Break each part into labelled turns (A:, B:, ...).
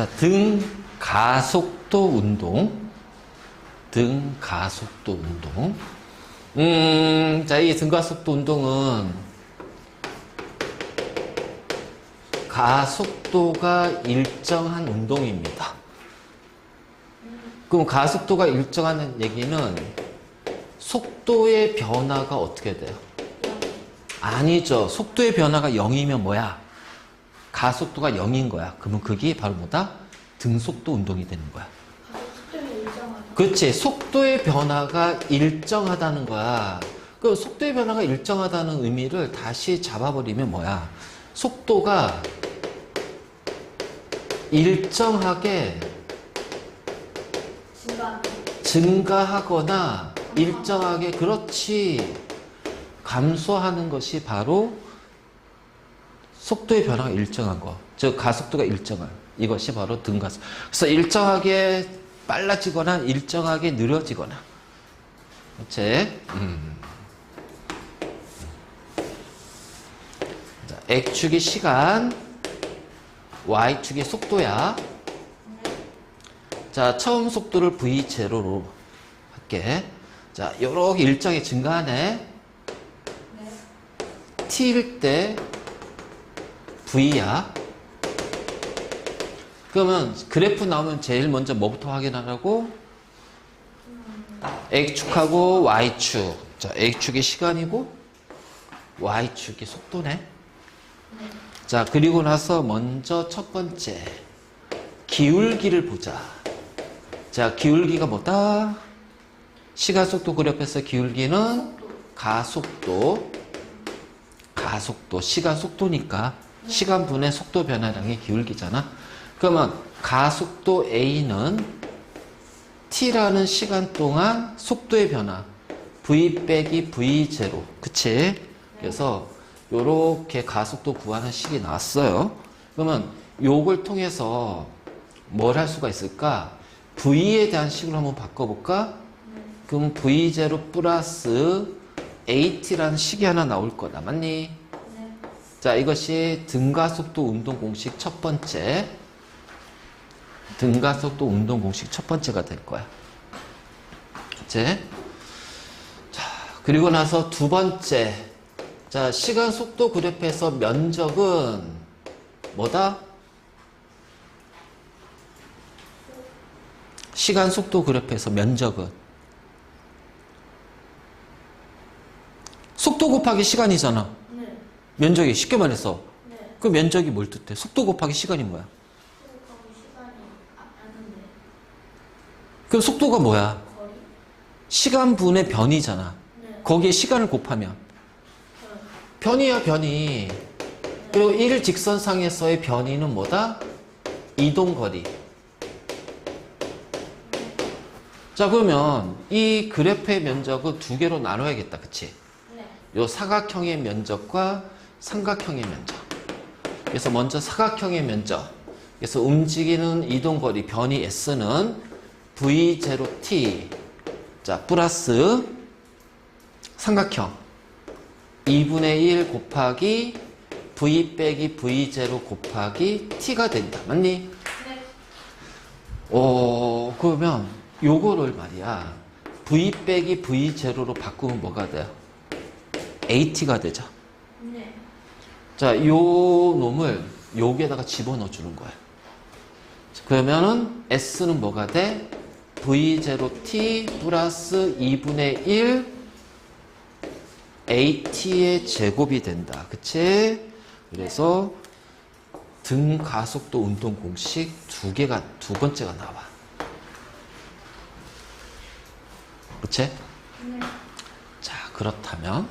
A: 자, 등가속도 운동. 등가속도 운동. 자, 이 등가속도 운동은 가속도가 일정한 운동입니다. 그럼 가속도가 일정한 얘기는 속도의 변화가 어떻게 돼요? 아니죠. 속도의 변화가 0이면 뭐야? 가속도가 0인 거야. 그러면 그게 바로 뭐다? 등속도 운동이 되는 거야. 그렇지. 속도의 변화가 일정하다는 거야. 그 속도의 변화가 일정하다는 의미를 다시 잡아버리면 뭐야? 속도가 일정하게 증가하거나 일정하게 그렇지 감소하는 것이 바로 속도의 변화가 일정한 거. 즉 가속도가 일정한 이것이 바로 등가속. 그래서 일정하게 빨라지거나 일정하게 느려지거나. 그렇지? 자, X축이 시간, Y축이 속도야. 자, 처음 속도를 V0로 할게. 자, 요렇게 일정하게 증가하네. T일 때 V야. 그러면 그래프 나오면 제일 먼저 뭐부터 확인하라고? X축하고 Y축. 자, X축이 시간이고 Y축이 속도네. 자, 그리고 나서 먼저 첫 번째 기울기를 보자. 자, 기울기가 뭐다? 시간 속도 그래프에서 기울기는 가속도. 가속도. 시간 속도니까 시간분의 속도 변화량이 기울기잖아. 그러면 가속도 A는 T라는 시간 동안 속도의 변화 V 빼기 V0. 그치? 그래서 요렇게 가속도 구하는 식이 나왔어요. 그러면 요걸 통해서 뭘 할 수가 있을까? V에 대한 식으로 한번 바꿔볼까? 그럼 V0 플러스 AT라는 식이 하나 나올 거다. 맞니? 자, 이것이 등가속도 운동 공식 첫 번째. 등가속도 운동 공식 첫 번째가 될 거야. 그치? 자, 그리고 나서 두 번째. 자, 시간 속도 그래프에서 면적은 뭐다? 시간 속도 그래프에서 면적은 속도 곱하기 시간이잖아.
B: 네.
A: 면적이 쉽게 말해서.
B: 네.
A: 그 면적이 뭘 뜻해? 속도 곱하기 시간이 뭐야? 그럼 속도가 뭐야?
B: 거리?
A: 시간분의 변이잖아.
B: 네.
A: 거기에 시간을 곱하면 변이야, 변이. 그리고 일직선상에서의 변이는 뭐다? 이동거리. 자, 그러면 이 그래프의 면적은 두 개로 나눠야겠다. 그치?
B: 네.
A: 요 사각형의 면적과 삼각형의 면적. 그래서 먼저 사각형의 면적. 그래서 움직이는 이동거리 변이 S는 V0T. 자, 플러스 삼각형 2분의 1 곱하기 V 빼기 V0 곱하기 T가 된다. 맞니?
B: 네.
A: 그러면 요거를 말이야. V 빼기 V0로 바꾸면 뭐가 돼요? AT가 되죠.
B: 네.
A: 자, 요 놈을 여기에다가 집어넣어 주는 거야. 그러면은 S는 뭐가 돼? V0T 플러스 2분의 1 AT의 제곱이 된다. 그치? 그래서 등가속도 운동 공식 두 번째가 나와. 그치?
B: 네.
A: 자, 그렇다면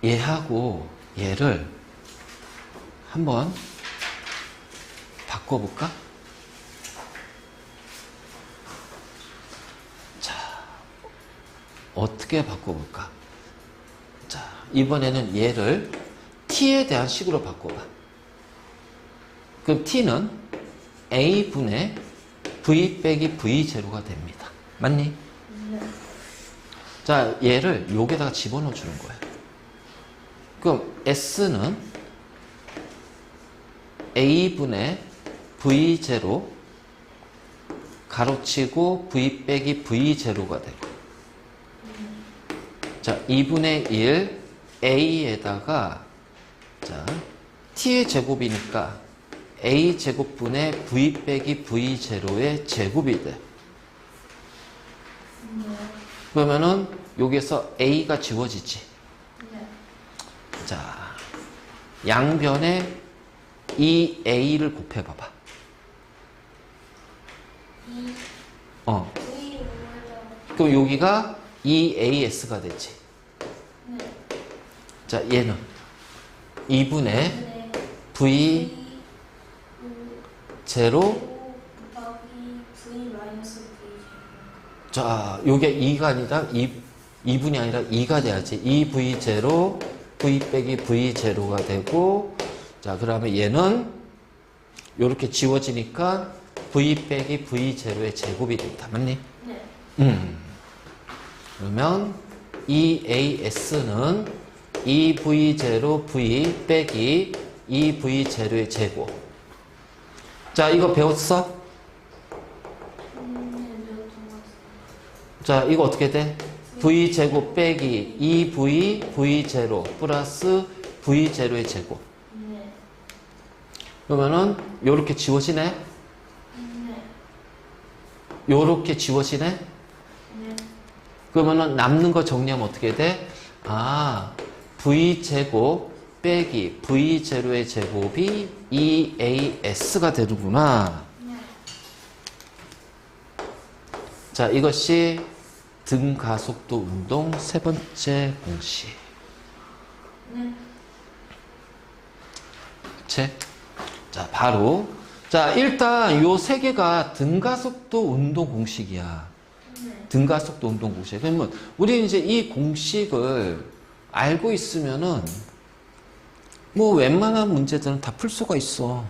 A: 얘하고 얘를 한번 바꿔볼까? 자, 어떻게 바꿔볼까? 자, 이번에는 얘를 t에 대한 식으로 바꿔봐. 그럼 t는 a분의 v 빼기 v0가 됩니다. 맞니?
B: 네.
A: 자, 얘를 여기다가 집어넣어 주는 거야. 그럼 s는 a분의 V0 가로치고 V 빼기 V0가 되고 자 2분의 1 A에다가 자 T의 제곱이니까 A 제곱분의 V 빼기 V0의 제곱이 돼. 그러면은 여기서 A가 지워지지. 자 양변에 이 A를 곱해봐봐. 그럼 여기가 2AS가 되지. 자, 얘는 2분의 V 제로. 자, 요게 2가 아니라 2분이 아니라 2가 돼야지. 2V 제로 V 빼기 V 제로가 되고 자, 그러면 얘는 요렇게 지워지니까 V 빼기 V 제로의 제곱이 된다. 맞니? 네. 그러면 2AS는 2V0 V 빼기 2V0의 제곱. 자, 이거 배웠어? 자, 이거 어떻게 돼? V제곱 빼기 2V V0 플러스 V0의 제곱. 그러면은 요렇게 지워지네? 요렇게 지워지네? 그러면은 남는 거 정리하면 어떻게 돼? 아, V제곱 빼기 V0의 제곱이 2AS가 되는구나. 자, 이것이 등가속도 운동 세 번째 공식. 그치? 자, 바로. 자, 일단 요 세 개가 등가속도 운동 공식이야. 등가속도 운동 공식. 그러면 우리 이제 이 공식을 알고 있으면은 뭐 웬만한 문제들은 다 풀 수가 있어.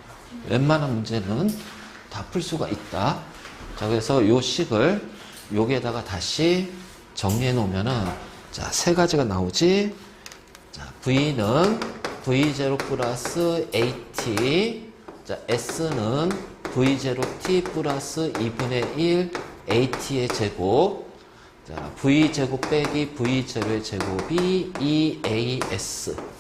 A: 웬만한 문제는 다 풀 수가 있다. 자, 그래서 요 식을 여기에다가 다시 정리해 놓으면은 자, 세 가지가 나오지. 자, V는 V0 플러스 AT. 자, S는 V0T 플러스 2분의 1 AT의 제곱. 자, V제곱 빼기 V0의 제곱이 2AS.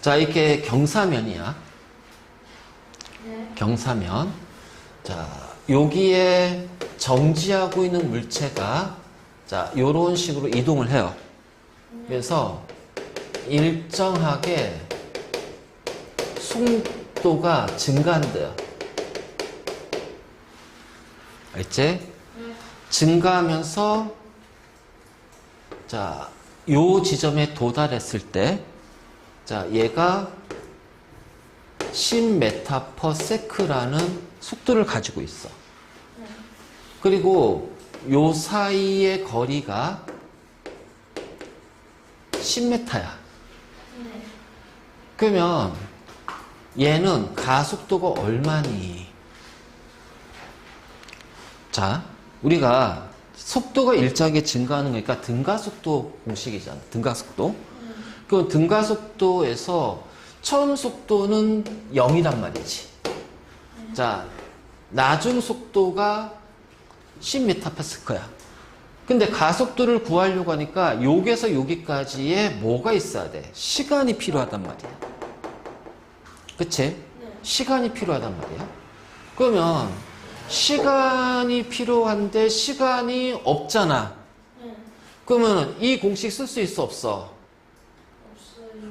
A: 자, 이렇게 경사면이야. 네. 경사면. 자, 여기에 정지하고 있는 물체가 자, 요런 식으로 이동을 해요. 그래서 일정하게 속도가 증가한대요. 알지? 네. 증가하면서 자, 요 지점에 도달했을 때 자, 얘가 10m/s라는 속도를 가지고 있어. 그리고 요 사이의 거리가 10m야. 그러면 얘는 가속도가 얼마니? 자, 우리가 속도가 일정하게 증가하는 거니까 등가속도 공식이잖아. 등가속도. 그 등가속도에서 처음 속도는 0이란 말이지. 자, 나중 속도가 10m/s야. 근데 가속도를 구하려고 하니까 여기에서 여기까지에 뭐가 있어야 돼? 시간이 필요하단 말이야. 그치? 네. 시간이 필요하단 말이야. 그러면 시간이 필요한데 시간이 없잖아. 네. 그러면 이 공식 쓸 수 있어, 없어?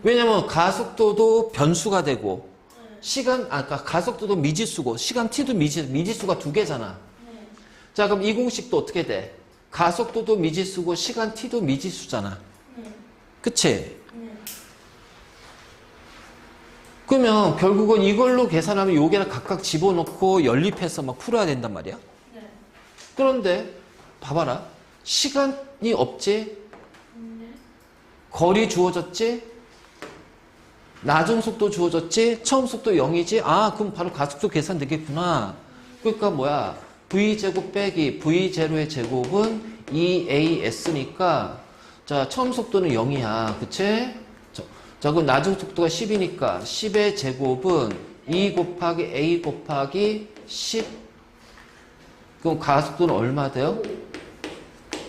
A: 왜냐면 가속도도 변수가 되고 시간 아까 가속도도 미지수고 시간 t도 미지수가 두 개잖아. 자, 그럼 이 공식도 어떻게 돼? 가속도도 미지수고 시간 t도 미지수잖아. 그치? 그러면 결국은 이걸로 계산하면 요게를 각각 집어넣고 연립해서 막 풀어야 된단 말이야. 그런데 봐봐라. 시간이 없지? 거리 주어졌지? 나중 속도 주어졌지? 처음 속도 0이지? 아, 그럼 바로 가속도 계산 되겠구나. 그러니까 뭐야? V제곱 빼기 V0의 제곱은 2AS니까, 자, 처음 속도는 0이야. 그치? 자, 그럼 나중 속도가 10이니까 10의 제곱은 2 곱하기 A 곱하기 10. 그럼 가속도는 얼마 돼요?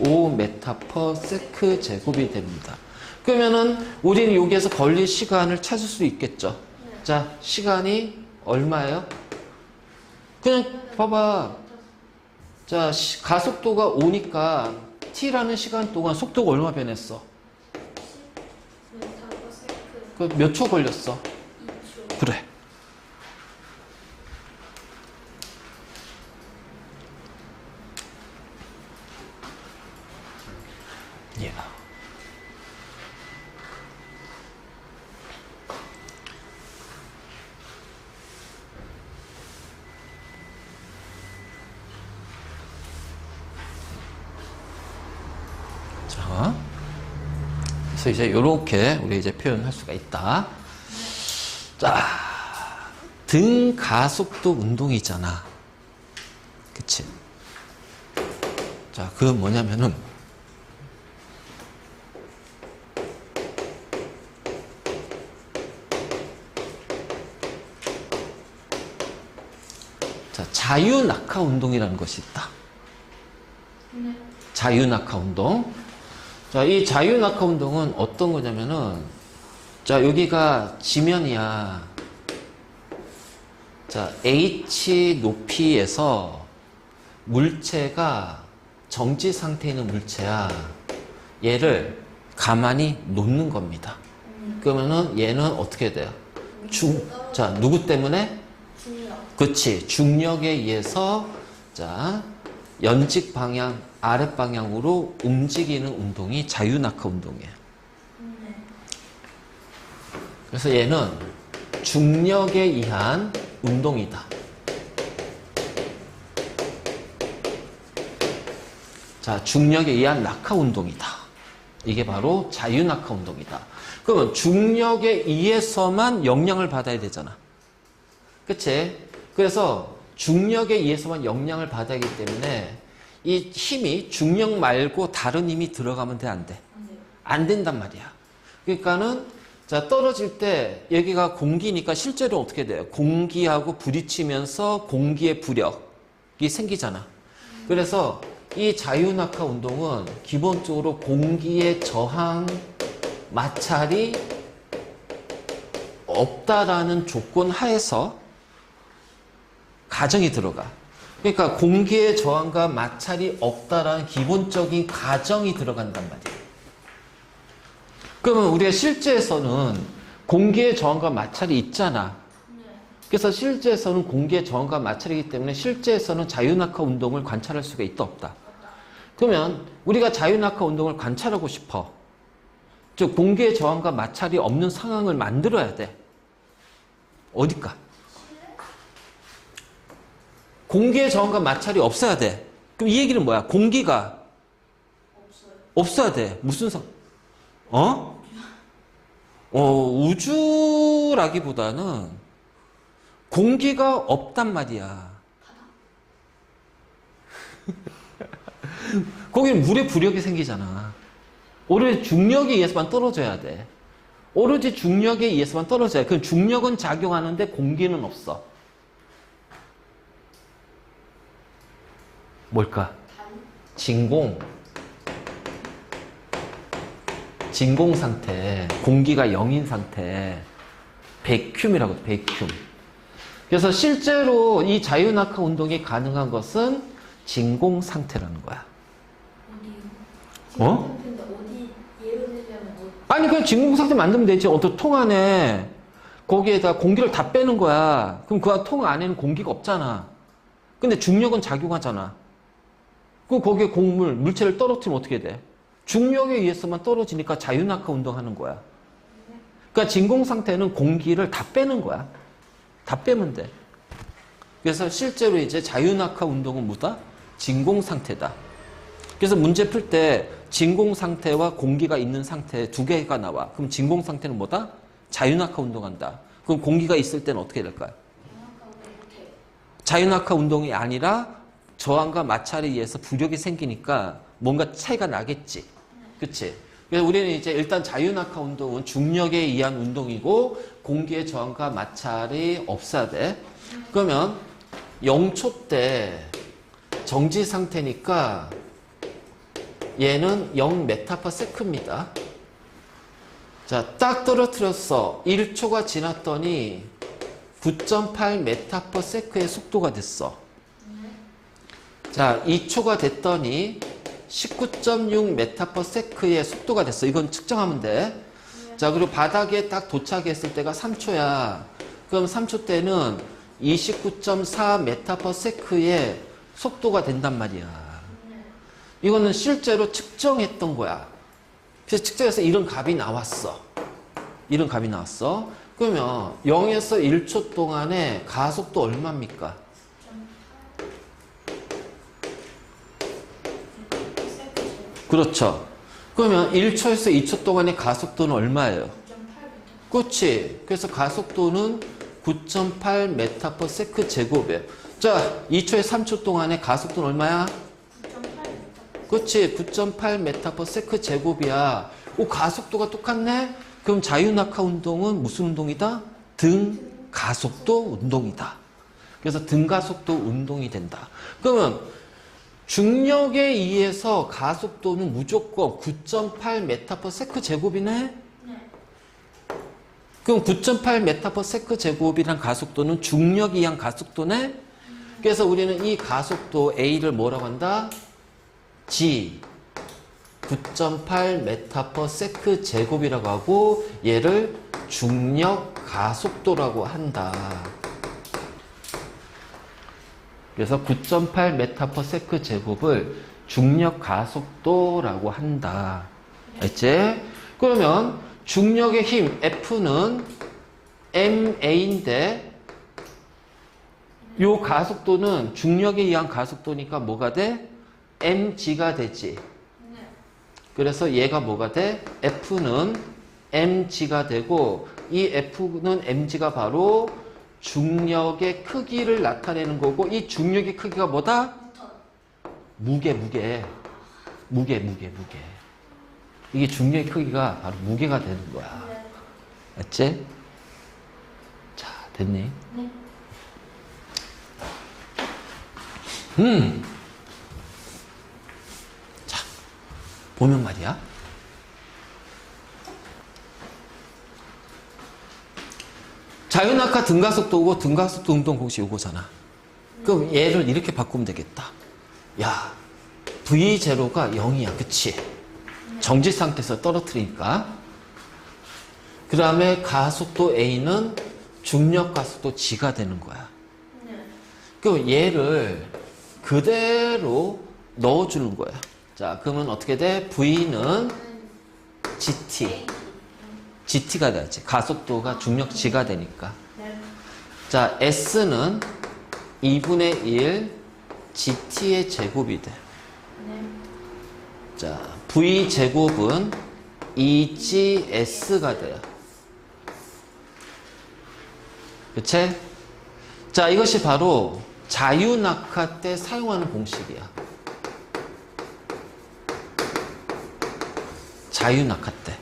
A: 5m/s 제곱이 됩니다. 그러면은 우리는 여기에서 걸릴 시간을 찾을 수 있겠죠. 자, 시간이 얼마예요? 그냥 봐봐. 자, 가속도가 5니까 t라는 시간 동안 속도가 얼마 변했어? 그 몇 초 걸렸어?
B: 2초.
A: 그래. 예. 자, 그래서 이제 이렇게 우리 이제 표현할 수가 있다. 자, 등가속도 운동이잖아. 그치? 자, 그건 뭐냐면은 자, 자유낙하 운동이라는 것이 있다. 자유낙하 운동. 자, 이 자유낙하 운동은 어떤 거냐면은, 자, 여기가 지면이야. 자, H 높이에서 물체가 정지 상태에 있는 물체야. 얘를 가만히 놓는 겁니다. 그러면은 얘는 어떻게 돼요? 자, 누구 때문에?
B: 중력.
A: 그치. 중력에 의해서, 자, 연직 방향, 아랫 방향으로 움직이는 운동이 자유낙하 운동이에요. 그래서 얘는 중력에 의한 운동이다. 자, 중력에 의한 낙하 운동이다. 이게 바로 자유낙하 운동이다. 그러면 중력에 의해서만 영향을 받아야 되잖아. 그치? 그래서 중력에 의해서만 영향을 받아야 하기 때문에 이 힘이 중력 말고 다른 힘이 들어가면 돼, 안 돼? 안 된단 말이야. 그러니까는 자, 떨어질 때 여기가 공기니까 실제로 어떻게 돼요? 공기하고 부딪히면서 공기의 부력이 생기잖아. 그래서 이 자유낙하 운동은 기본적으로 공기의 저항 마찰이 없다라는 조건 하에서 가정이 들어가. 그러니까 공기의 저항과 마찰이 없다라는 기본적인 가정이 들어간단 말이에요. 그러면 우리가 실제에서는 공기의 저항과 마찰이 있잖아. 그래서 실제에서는 공기의 저항과 마찰이기 때문에 실제에서는 자유낙하 운동을 관찰할 수가 있다, 없다? 그러면 우리가 자유낙하 운동을 관찰하고 싶어. 즉 공기의 저항과 마찰이 없는 상황을 만들어야 돼. 어딜까? 공기의 저항과 마찰이 없어야 돼. 그럼 이 얘기는 뭐야? 공기가 없어야 돼. 무슨 우주라기보다는 공기가 없단 말이야. 거기는 물의 부력이 생기잖아. 오로지 중력에 의해서만 떨어져야 돼. 오로지 중력에 의해서만 떨어져야 돼. 그 중력은 작용하는데 공기는 없어. 뭘까? 진공 상태, 공기가 0인 상태, 베큐움이라고 돼, 베큐움. 그래서 실제로 이 자유낙하 운동이 가능한 것은 진공 상태라는 거야.
B: 어디요?
A: 어?
B: 어디 예를 들자면 어디?
A: 아니 그냥 진공 상태 만들면 되지. 어떤 통 안에 거기에다 공기를 다 빼는 거야. 그럼 그 통 안에는 공기가 없잖아. 근데 중력은 작용하잖아. 그럼 거기에 물체를 떨어뜨리면 어떻게 돼? 중력에 의해서만 떨어지니까 자유낙하 운동하는 거야. 그러니까 진공 상태는 공기를 다 빼는 거야. 다 빼면 돼. 그래서 실제로 이제 자유낙하 운동은 뭐다? 진공 상태다. 그래서 문제 풀 때 진공 상태와 공기가 있는 상태 두 개가 나와. 그럼 진공 상태는 뭐다? 자유낙하 운동한다. 그럼 공기가 있을 때는 어떻게 될까요?
B: 정확하고 못해.
A: 자유낙하 운동이 아니라 저항과 마찰에 의해서 부력이 생기니까 뭔가 차이가 나겠지. 그치? 그래서 우리는 이제 일단 자유낙하 운동은 중력에 의한 운동이고 공기의 저항과 마찰이 없어야 돼. 그러면 0초 때 정지 상태니까 얘는 0m/s입니다. 자, 딱 떨어뜨렸어. 1초가 지났더니 9.8m/s의 속도가 됐어. 자, 2초가 됐더니 19.6m/s의 속도가 됐어. 이건 측정하면 돼. 자, 그리고 바닥에 딱 도착했을 때가 3초야. 그럼 3초 때는 29.4m/s의 속도가 된단 말이야. 이거는 실제로 측정했던 거야. 그래서 측정해서 이런 값이 나왔어. 이런 값이 나왔어. 그러면 0에서 1초 동안에 가속도 얼마입니까? 그렇죠. 그러면 1초에서 2초 동안의 가속도는 얼마예요?
B: 9.8m.
A: 그렇지. 그래서 가속도는 9.8m/s 제곱이에요. 자, 2초에 3초 동안의 가속도는 얼마야?
B: 9.8m.
A: 그렇지. 9.8m/s 제곱이야. 오, 가속도가 똑같네? 그럼 자유낙하 운동은 무슨 운동이다? 등가속도 운동이다. 그래서 등가속도 운동이 된다. 그러면 중력에 의해서 가속도는 무조건 9.8m/s 제곱이네?
B: 네.
A: 그럼 9.8m/s 제곱이란 가속도는 중력에 의한 가속도네? 그래서 우리는 이 가속도 A를 뭐라고 한다? G 9.8m/s 제곱이라고 하고 얘를 중력 가속도라고 한다. 그래서 9.8m/s 제곱을 중력 가속도라고 한다. 알지? 그러면 중력의 힘 F는 ma인데 요 가속도는 중력에 의한 가속도니까 뭐가 돼? mg가 되지.
B: 네.
A: 그래서 얘가 뭐가 돼? F는 mg가 되고 이 F는 mg가 바로 중력의 크기를 나타내는 거고 이 중력의 크기가 뭐다? 무게. 이게 중력의 크기가 바로 무게가 되는 거야.
B: 네.
A: 맞지? 자, 됐니?
B: 네.
A: 자, 보면 말이야. 자유낙하 등가속도고 등가속도 운동 공식 요거잖아. 그럼 얘를 이렇게 바꾸면 되겠다. 야, V0가 0이야. 그치? 정지 상태에서 떨어뜨리니까. 그 다음에 가속도 A는 중력 가속도 G가 되는 거야.
B: 네.
A: 그럼 얘를 그대로 넣어주는 거야. 자, 그러면 어떻게 돼? V는 GT. GT가 되지. 가속도가 중력 G가 되니까.
B: 네.
A: 자, S는 2분의 1 GT의 제곱이 돼.
B: 네.
A: 자, V 제곱은 2GS가 돼요. 그치? 자, 이것이 바로 자유낙하 때 사용하는 공식이야. 자유낙하 때.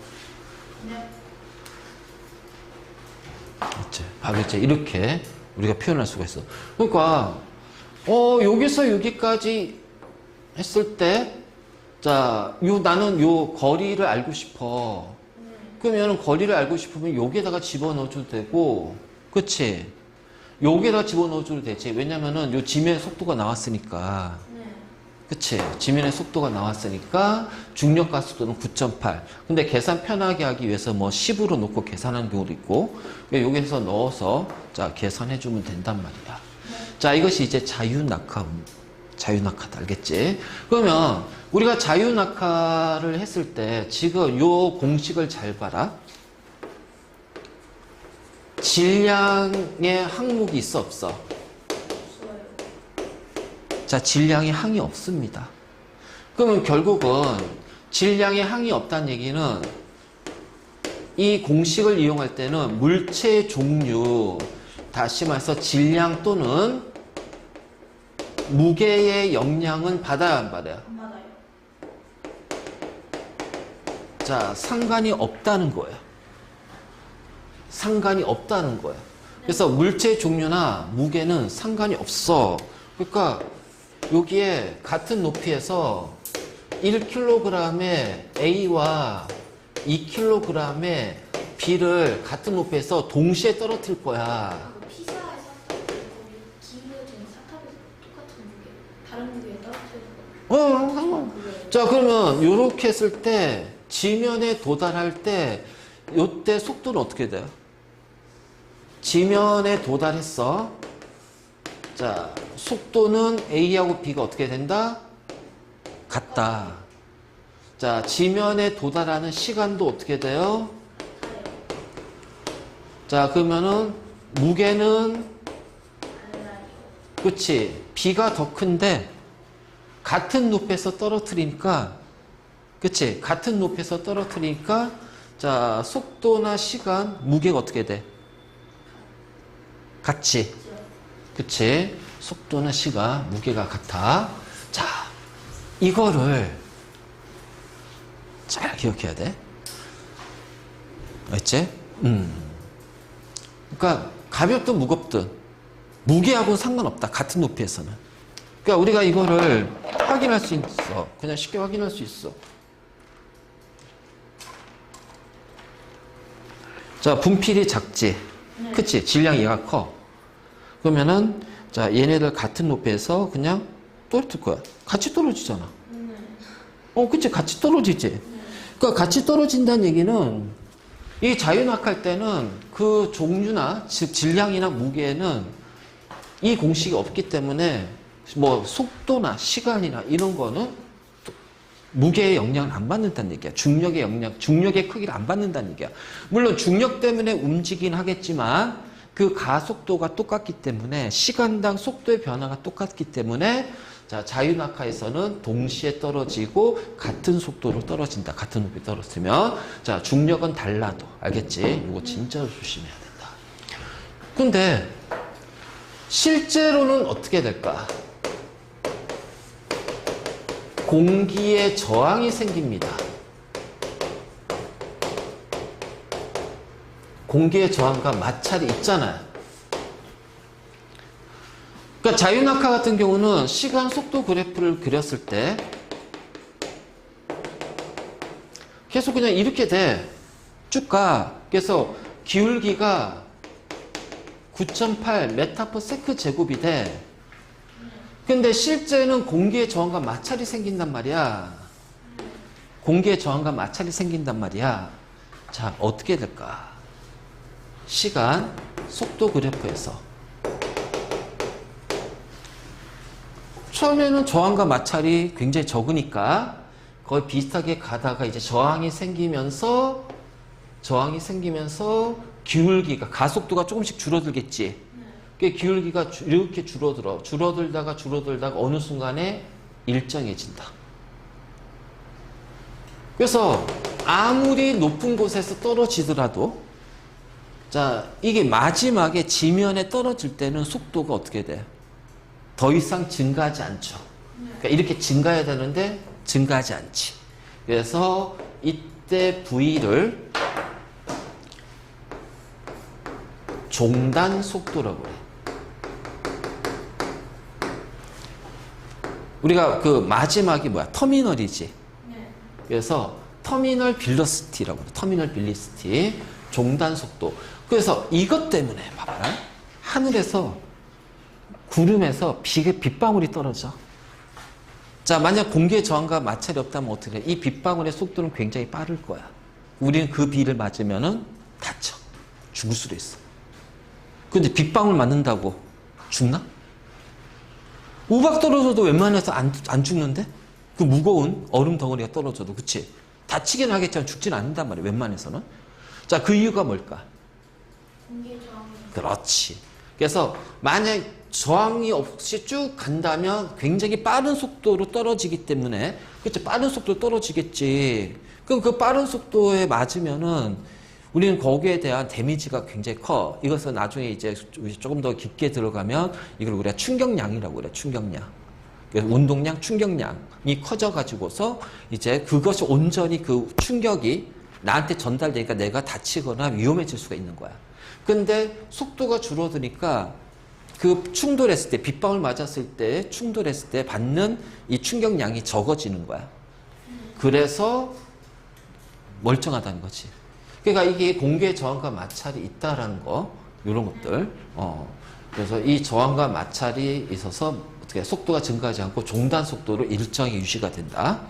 B: 네.
A: 그치? 바로 이제 이렇게 우리가 표현할 수가 있어. 그러니까, 여기서 여기까지 했을 때, 자, 나는 요 거리를 알고 싶어. 그러면 거리를 알고 싶으면 여기에다가 집어넣어줘도 되고, 그치? 여기에다가 집어넣어줘도 되지. 왜냐면은 요 지면의 속도가 나왔으니까.
B: 네.
A: 그치? 지면의 속도가 나왔으니까 중력 가속도는 9.8. 근데 계산 편하게 하기 위해서 뭐 10으로 놓고 계산하는 경우도 있고, 여기에서 넣어서 자, 계산해주면 된단 말이야. 자, 이것이 이제 자유낙하다. 알겠지? 그러면 우리가 자유낙하를 했을 때 지금 요 공식을 잘 봐라. 질량의 항목이 있어, 없어?
B: 없어요.
A: 자, 질량의 항이 없습니다. 그러면 결국은 질량의 항이 없다는 얘기는 이 공식을 이용할 때는 물체 종류, 다시 말해서 질량 또는 무게의 영향은 받아야 안 받아요?
B: 안 받아요.
A: 자, 상관이 없다는 거예요. 상관이 없다는 거예요. 그래서 물체 종류나 무게는 상관이 없어. 그러니까 여기에 같은 높이에서 1kg의 A와 2kg의 B를 같은 높이에서 동시에 떨어뜨릴 거야.
B: 그 피자에 사탕 거기 기울어진 사탕에서 똑같은 무게 다른 무게에 떨어뜨리는 거.
A: 자, 그러면 이렇게 했을 때 지면에 도달할 때 이때 속도는 어떻게 돼요? 지면에 도달했어. 자, 속도는 A하고 B가 어떻게 된다? 같다. 자, 지면에 도달하는 시간도 어떻게 돼요? 자, 그러면은 무게는 그치? B가 더 큰데 같은 높이에서 떨어뜨리니까 그치? 같은 높이에서 떨어뜨리니까 자, 속도나 시간, 무게가 어떻게 돼? 같지? 그치? 속도나 시간, 무게가 같아. 자, 이거를 잘 기억해야 돼. 알지? 그러니까 가볍든 무겁든 무게하고는 상관없다. 같은 높이에서는. 그러니까 우리가 이거를 확인할 수 있어. 그냥 쉽게 확인할 수 있어. 자, 분필이 작지?
B: 네.
A: 그치? 질량이 얘가 커. 그러면은 자, 얘네들 같은 높이에서 그냥 떨어뜨릴 거야. 같이 떨어지잖아. 그치? 같이 떨어지지? 그러니까 같이 떨어진다는 얘기는 이 자유낙할 때는 그 종류나 즉 질량이나 무게에는 이 공식이 없기 때문에 뭐 속도나 시간이나 이런 거는 무게의 영향을 안 받는다는 얘기야. 중력의 영향, 중력의 크기를 안 받는다는 얘기야. 물론 중력 때문에 움직이긴 하겠지만 그 가속도가 똑같기 때문에 시간당 속도의 변화가 똑같기 때문에 자, 자유낙하에서는 동시에 떨어지고 같은 속도로 떨어진다. 같은 높이 떨어뜨리면 자, 중력은 달라도 알겠지? 이거 진짜로 조심해야 된다. 근데 실제로는 어떻게 될까? 공기에 저항이 생깁니다. 공기의 저항과 마찰이 있잖아요. 그러니까 자유낙하 같은 경우는 시간 속도 그래프를 그렸을 때 계속 그냥 이렇게 돼. 쭉 가. 그래서 기울기가 9.8 메타/세크 제곱이 돼. 근데 실제는 공기의 저항과 마찰이 생긴단 말이야. 공기의 저항과 마찰이 생긴단 말이야. 자, 어떻게 될까? 시간, 속도 그래프에서 처음에는 저항과 마찰이 굉장히 적으니까 거의 비슷하게 가다가 이제 저항이 생기면서 기울기가 가속도가 조금씩 줄어들겠지. 그 기울기가 이렇게 줄어들다가 어느 순간에 일정해진다. 그래서 아무리 높은 곳에서 떨어지더라도 자, 이게 마지막에 지면에 떨어질 때는 속도가 어떻게 돼? 더 이상 증가하지 않죠. 그러니까 이렇게 증가해야 되는데 증가하지 않지. 그래서 이때 V를 종단 속도라고 그래. 우리가 그 마지막이 뭐야? 터미널이지. 그래서 터미널 빌러시티라고 그래. 터미널 빌리시티. 종단 속도. 그래서 이것 때문에 봐봐라. 하늘에서 구름에서 빗방울이 떨어져. 자, 만약 공기의 저항과 마찰이 없다면 어떻게 해? 이 빗방울의 속도는 굉장히 빠를 거야. 우리는 그 비를 맞으면은 다쳐. 죽을 수도 있어. 근데 빗방울 맞는다고 죽나? 우박 떨어져도 웬만해서 안 죽는데? 그 무거운 얼음 덩어리가 떨어져도, 그치? 다치긴 하겠지만 죽지는 않는단 말이야, 웬만해서는. 자, 그 이유가 뭘까?
B: 공기의 저항이.
A: 그렇지. 그래서 만약 저항이 없이 쭉 간다면 굉장히 빠른 속도로 떨어지기 때문에, 그치? 빠른 속도로 떨어지겠지. 그럼 그 빠른 속도에 맞으면은 우리는 거기에 대한 데미지가 굉장히 커. 이것은 나중에 이제 조금 더 깊게 들어가면 이걸 우리가 충격량이라고 그래. 충격량. 그래서 운동량, 충격량이 커져가지고서 이제 그것이 온전히 그 충격이 나한테 전달되니까 내가 다치거나 위험해질 수가 있는 거야. 근데 속도가 줄어드니까 그 충돌했을 때, 빗방울 맞았을 때 충돌했을 때 받는 이 충격량이 적어지는 거야. 그래서 멀쩡하다는 거지. 그러니까 이게 공기의 저항과 마찰이 있다라는 거, 이런 것들. 그래서 이 저항과 마찰이 있어서 어떻게 속도가 증가하지 않고 종단 속도로 일정히 유지가 된다.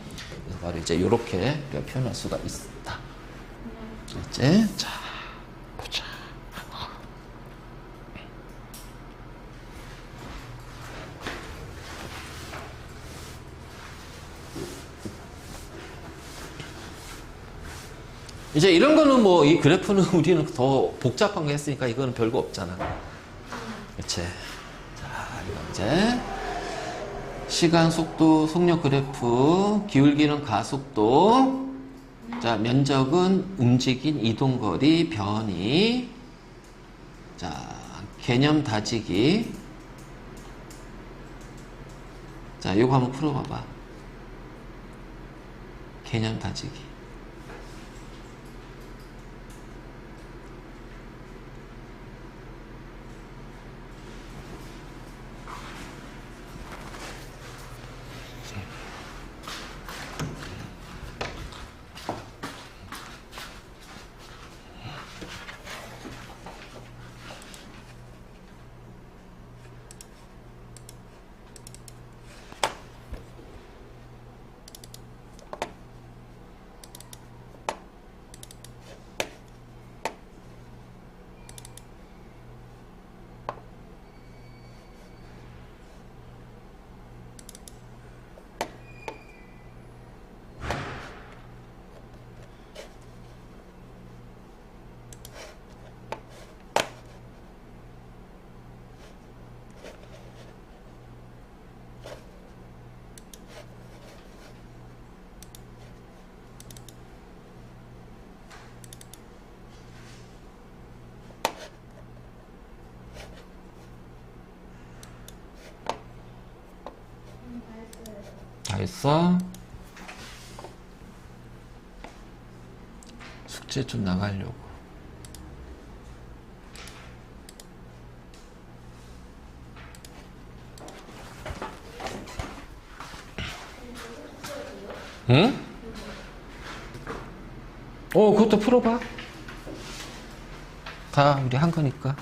A: 그래서 바로 이제 이렇게 표현할 수가 있다. 이제 자 보자. 이제 이런 거는 뭐 이 그래프는 우리는 더 복잡한 거 했으니까 이거는 별거 없잖아. 그치? 자, 이거 이제 시간, 속도, 속력 그래프, 기울기는 가속도, 자, 면적은 움직인 이동거리, 변이, 자, 개념 다지기. 자, 이거 한번 풀어봐봐. 개념 다지기. 다 했어? 숙제 좀 나가려고. 응? 그것도 풀어봐. 다 우리 한 거니까.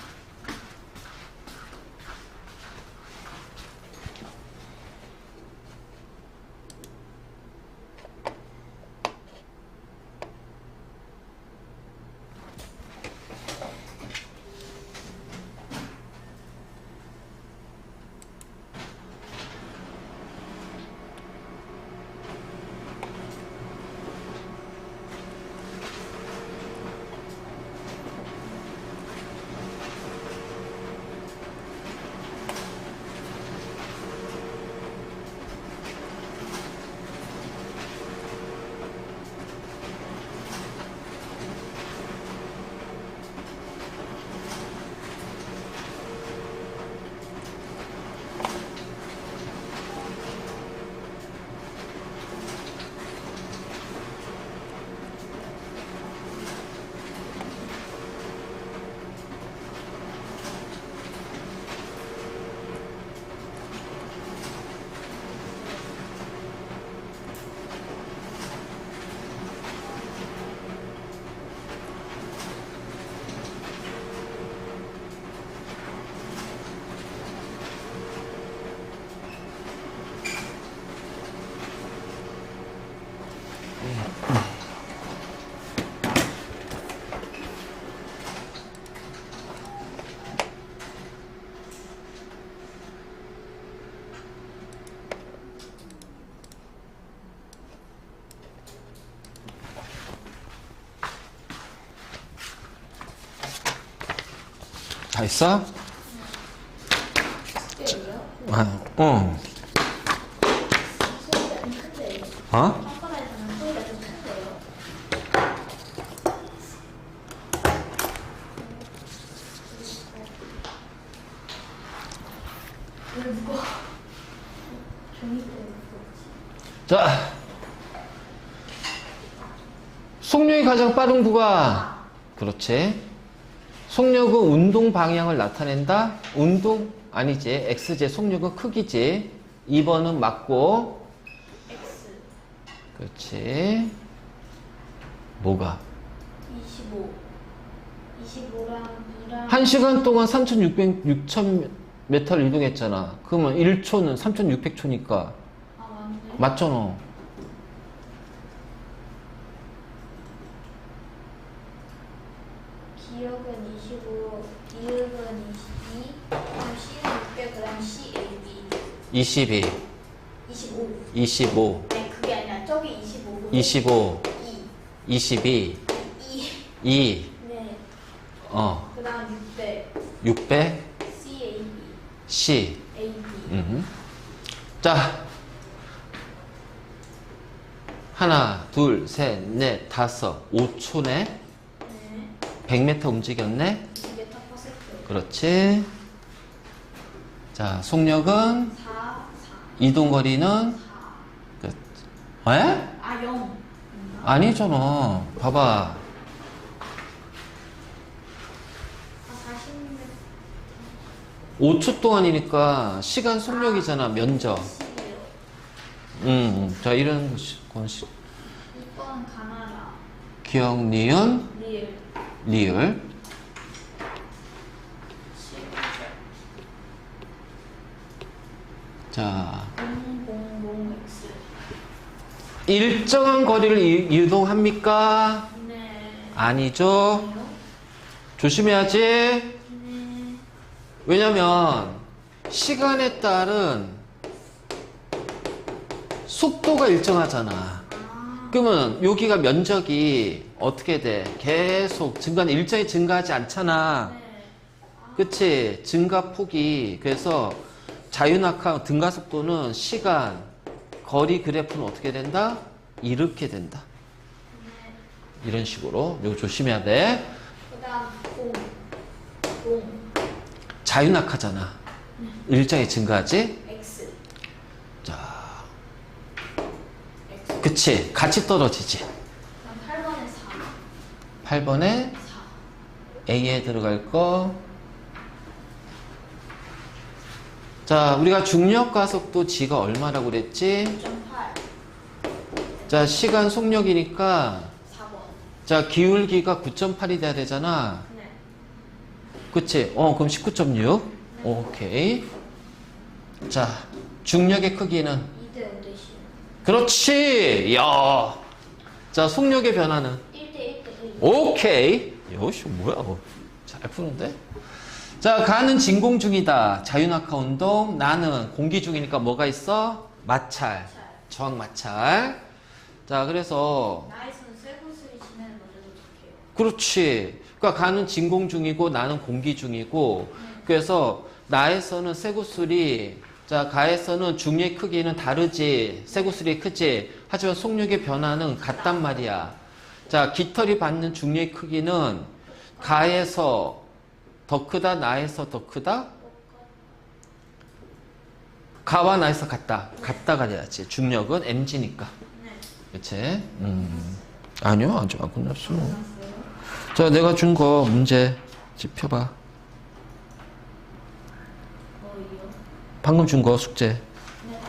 A: 다 했어?
B: 숙제예요?
A: 어.
B: 소리가 좀 큰데요.
A: 어?
B: 혓바닥에서는 소리가 좀 큰데요. 왜 무거워? 종이 때문에 무겁지.
A: 자, 속력이 가장 빠른 구간. 그렇지. 속력은 운동 방향을 나타낸다. 운동 아니지. x제 속력은 크기지. 2번은 맞고.
B: X
A: 그렇지. 뭐가?
B: 25랑 2랑
A: 1시간 동안 6,000m를 이동했잖아. 그러면 1초는 3,600초니까.
B: 아 맞네.
A: 맞잖아.
B: 기억은 25, 이응은 22, 그다음 C는 600, 그다음 CAB
A: 22,
B: 25.
A: 25,
B: 네, 그게 아니라 저기 25고
A: 25,
B: 2,
A: 22,
B: 2.
A: 2,
B: 네.
A: 어,
B: 그다음 600,
A: 600,
B: CAB,
A: C.
B: AB.
A: 자, 하나, 둘, 셋, 넷, 다섯, 5초네.
B: 네.
A: 100m 움직였네.
B: 2m/s.
A: 그렇지. 자, 속력은
B: 4,
A: 이동 거리는
B: 4.
A: 에?
B: 아, 0.
A: 아니잖아. 봐봐.
B: 아, 40m.
A: 5초 동안이니까 시간 속력이잖아. 면적.
B: 10이요.
A: 자, 이런 건
B: 2번 가나라.
A: 기억, 니은,
B: 리을.
A: 리을.
B: 7.
A: 자,
B: 000X.
A: 일정한 거리를 이동합니까?
B: 네.
A: 아니죠.
B: 아니요.
A: 조심해야지.
B: 네.
A: 왜냐면 시간에 따른 속도가 일정하잖아.
B: 아.
A: 그러면 여기가 면적이 어떻게 돼? 계속 일정히 증가하지 않잖아.
B: 네.
A: 그치? 증가폭이. 그래서 자유낙하 등가속도는 시간, 거리 그래프는 어떻게 된다? 이렇게 된다.
B: 네.
A: 이런 식으로. 이거 조심해야 돼.
B: 그다음 0.
A: 자유낙하잖아. 일정히 증가하지?
B: X.
A: 자,
B: X.
A: 그치? 같이 떨어지지.
B: 그다음 8번에 4.
A: 8번에
B: 4.
A: A에 들어갈 거. 자, 우리가 중력 가속도 G가 얼마라고 그랬지?
B: 9.8.
A: 자, 시간 속력이니까
B: 4번.
A: 자, 기울기가 9.8이 돼야 되잖아.
B: 네.
A: 그치? 그럼 19.6. 오케이. 자, 중력의 크기는
B: 2대 5대씩.
A: 그렇지. 야. 자, 속력의 변화는
B: 1대 1대 1.
A: 오케이. 요시 뭐야? 잘 푸는데? 자, 가는 진공 중이다. 자유낙하 운동. 나는 공기 중이니까 뭐가 있어? 마찰. 저항 마찰. 자, 그래서
B: 나에서는 쇠구슬이 지나는 먼저 도착해요.
A: 그렇지. 그러니까 가는 진공 중이고 나는 공기 중이고. 그래서 나에서는 쇠구슬이 자, 가에서는 중력의 크기는 다르지. 쇠구슬이 크지. 하지만 속력의 변화는 같단 말이야. 자, 깃털이 받는 중력의 크기는 가에서 더 크다, 나에서 더 크다? 가와 나에서 같다. 같다가 돼야지. 중력은 mg니까.
B: 네.
A: 그치? 아니요, 아직 안 끝났어. 자, 내가 준 거 문제 짚어봐.
B: 뭐요?
A: 방금 준 거 숙제.
B: 네.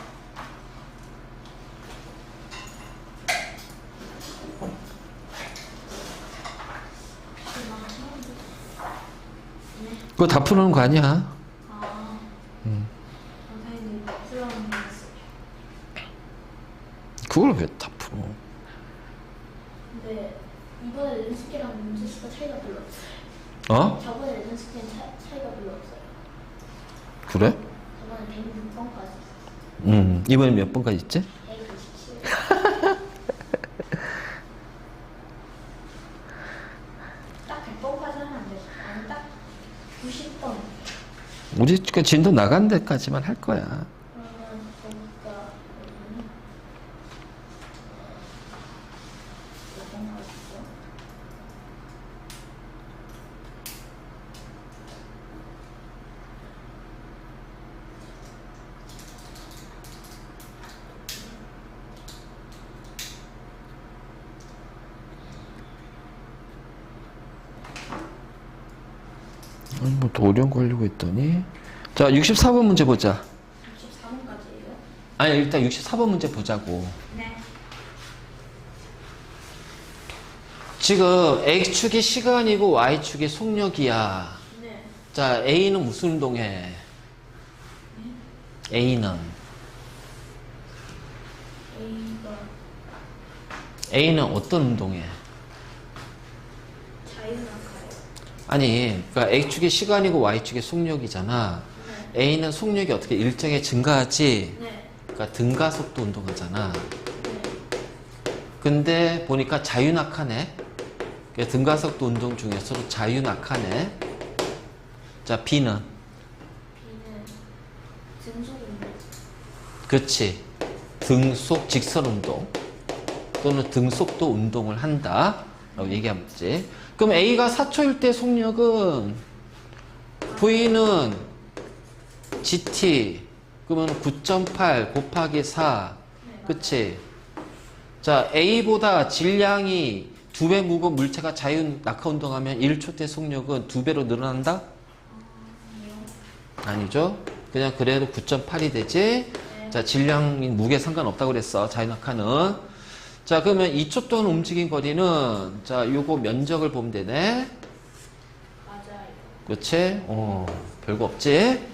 A: 그거 다 푸는 거 아니야?
B: 아. 선생님이 풀어놓은 게 있어요.
A: 그걸 왜 다 풀어?
B: 근데 이번에 렌스케랑 문제 수가 차이가 별로 없어요.
A: 어?
B: 저번에 렌스케는 차이가 별로 없어요.
A: 그래?
B: 저번에 106번까지
A: 이번에 몇 번까지 있지?
B: 197. 딱 100번까지 하면 안 돼. 아니 딱 90번.
A: 우리 그 진도 나간 데까지만 할 거야.
B: 그러면 거기가 어디니? 몇 번까지죠?
A: 뭐 더 어려운 거 하려고 했더니. 자, 64번 문제 보자.
B: 64번까지예요?
A: 아니, 일단 64번 문제 보자고.
B: 네.
A: 지금 X축이 시간이고 Y축이 속력이야.
B: 네.
A: 자, A는 무슨 운동해? A는
B: A가
A: 어떤 운동해?
B: 자유낙하요.
A: 아니, 그러니까 X축이 시간이고 Y축이 속력이잖아.
B: 네.
A: A는 속력이 어떻게 일정에 증가하지?
B: 네.
A: 그러니까 등가속도 운동하잖아.
B: 네.
A: 근데 보니까 자유낙하네. 그러니까 등가속도 운동 중에서도 자유낙하네. 자, B는?
B: B는 등속 운동.
A: 그렇지. 등속 직선 운동 또는 등속도 운동을 한다 라고 얘기하지. 그럼 A가 4초일 때 속력은 V는 GT 그러면 9.8 곱하기 4
B: 네.
A: 그치? 자, A보다 질량이 2배 무거운 물체가 자유 낙하 운동하면 1초 때 속력은 2배로 늘어난다?
B: 아니요.
A: 아니죠. 그냥 그래도 9.8이 되지.
B: 네.
A: 자, 질량이 무게 상관없다고 그랬어. 자유낙하는. 자, 그러면 2초 동안 움직인 거리는 자, 요거 면적을 보면 되네.
B: 맞아요.
A: 그렇지? 별거 없지?